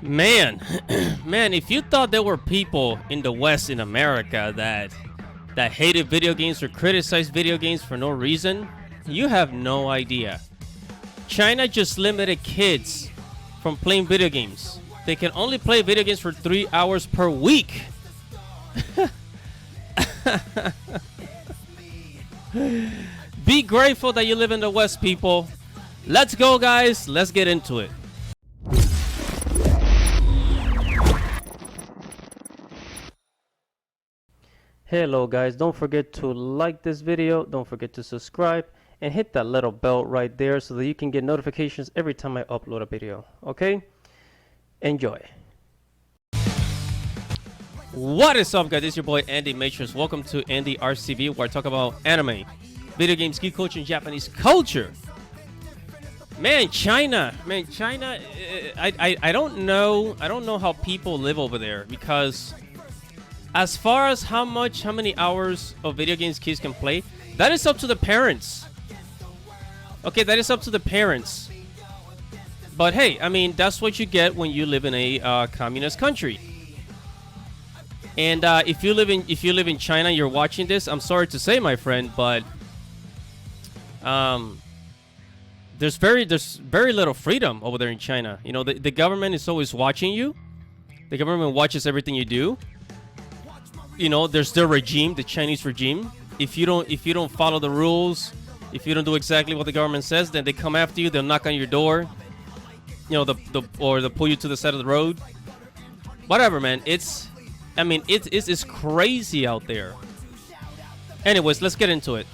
Man, man, if you thought there were people in the West in America that hated video games or criticized video games for no reason, you have no idea. China just limited kids from playing video games. They can only play video games for 3 hours per week. Be grateful that you live in the West, people. Let's go, guys. Let's get into it. Hello guys, don't forget to like this video, don't forget to subscribe, and hit that little bell right there so that you can get notifications every time I upload a video, okay? Enjoy. What is up, guys? This is your boy Andy Matrix. Welcome to Andy RCV, where I talk about anime, video games, geek culture, and Japanese culture. Man, China, I don't know how people live over there, because as far as how many hours of video games kids can play, that is up to the parents. Okay, that is up to the parents. But hey, I mean, that's what you get when you live in a communist country. And if you live in China, you're watching this, I'm sorry to say, my friend, but there's very little freedom over there in China. You know, the government is always watching you. The government watches everything you do. You know, there's their regime, the Chinese regime. If you don't follow the rules, if you don't do exactly what the government says, then they come after you. They'll knock on your door. You know, or they'll pull you to the side of the road. Whatever, man. It's crazy out there. Anyways, let's get into it.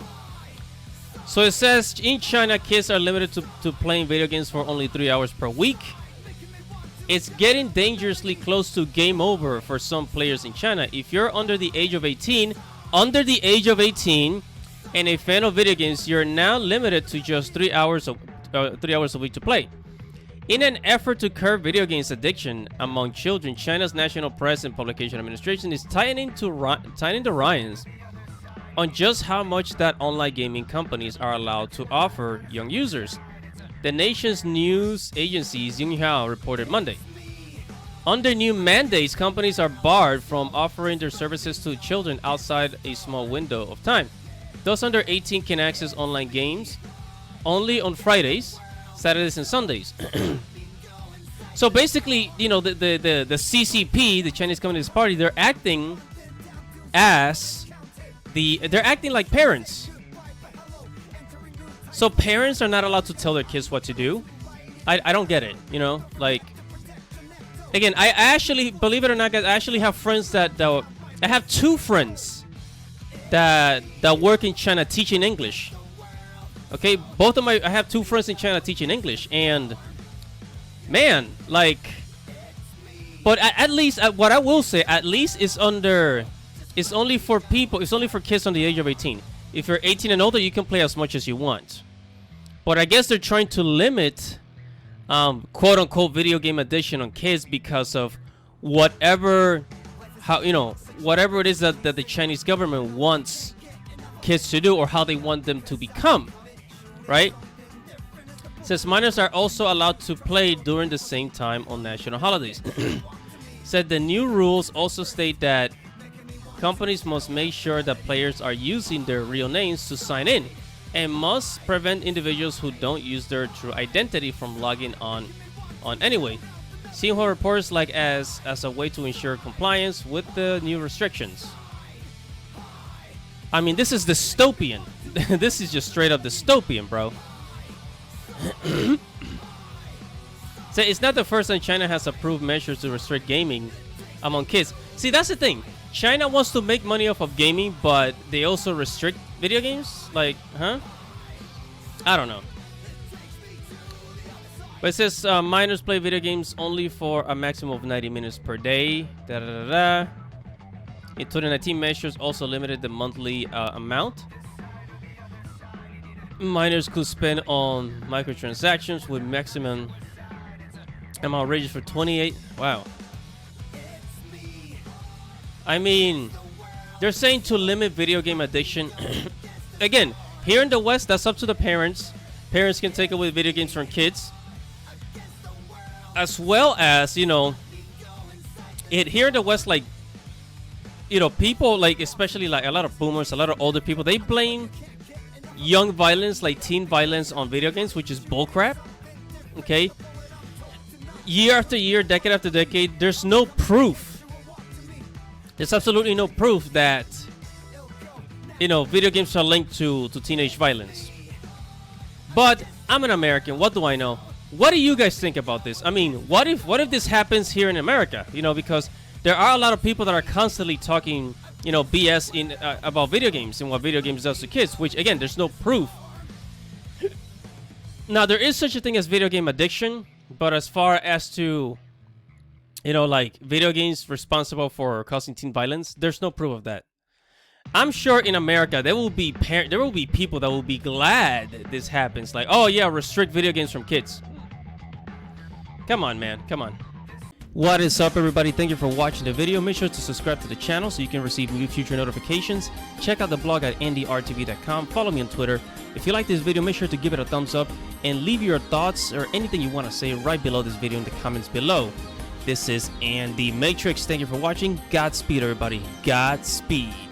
So it says in China, kids are limited to playing video games for only 3 hours per week. It's getting dangerously close to game over for some players in China. If you're under the age of 18, and a fan of video games, you're now limited to just 3 hours a week to play. In an effort to curb video games addiction among children, China's National Press and Publication Administration is tightening the reins on just how much that online gaming companies are allowed to offer young users. The nation's news agency Xinhua reported Monday. Under new mandates, companies are barred from offering their services to children outside a small window of time. Those under 18 can access online games only on Fridays, Saturdays, and Sundays. So basically, you know, the CCP, the Chinese Communist Party, they're acting like parents. So parents are not allowed to tell their kids what to do. I don't get it, you know? Like, again, I actually, believe it or not, guys, I actually have friends I have two friends that work in China teaching English. Okay, I have two friends in China teaching English, and man, like, but at least, what I will say, at least it's only for kids on the age of 18. If you're 18 and older, you can play as much as you want. But I guess they're trying to limit, quote unquote, video game addiction on kids because of whatever it is that the Chinese government wants kids to do, or how they want them to become, right? It says minors are also allowed to play during the same time on national holidays. Said the new rules also state that companies must make sure that players are using their real names to sign in, and must prevent individuals who don't use their true identity from logging on anyway. Xinhua reports like as a way to ensure compliance with the new restrictions. I mean, this is dystopian. This is just straight up dystopian, bro. So it's not the first time China has approved measures to restrict gaming among kids. See, that's the thing. China wants to make money off of gaming, but they also restrict video games? Like, huh? I don't know. But it says minors play video games only for a maximum of 90 minutes per day. In 2019, measures also limited the monthly amount minors could spend on microtransactions, with maximum amount ranges for 28. Wow. I mean, they're saying to limit video game addiction. Again, here in the West, that's up to the parents. Parents can take away video games from kids. as well as, you know, it here in the West, like, you know, people like, especially like a lot of boomers, a lot of older people, they blame young violence, like teen violence, on video games, which is bullcrap. Okay, year after year, decade after decade, there's no proof. There's absolutely no proof that, you know, video games are linked to teenage violence. But I'm an American. What do I know? What do you guys think about this? I mean, what if this happens here in America? You know, because there are a lot of people that are constantly talking, you know, BS in about video games and what video games does to kids, which, again, there's no proof. Now, there is such a thing as video game addiction, but as far as to, you know, like video games responsible for causing teen violence, there's no proof of that. I'm sure in America there will be people that will be glad that this happens. Like, oh yeah, restrict video games from kids. Come on, man. Come on. What is up, everybody? Thank you for watching the video. Make sure to subscribe to the channel so you can receive new future notifications. Check out the blog at ndrtv.com. Follow me on Twitter. If you like this video, make sure to give it a thumbs up and leave your thoughts or anything you want to say right below this video in the comments below. This is Andy Matrix. Thank you for watching. Godspeed, everybody. Godspeed.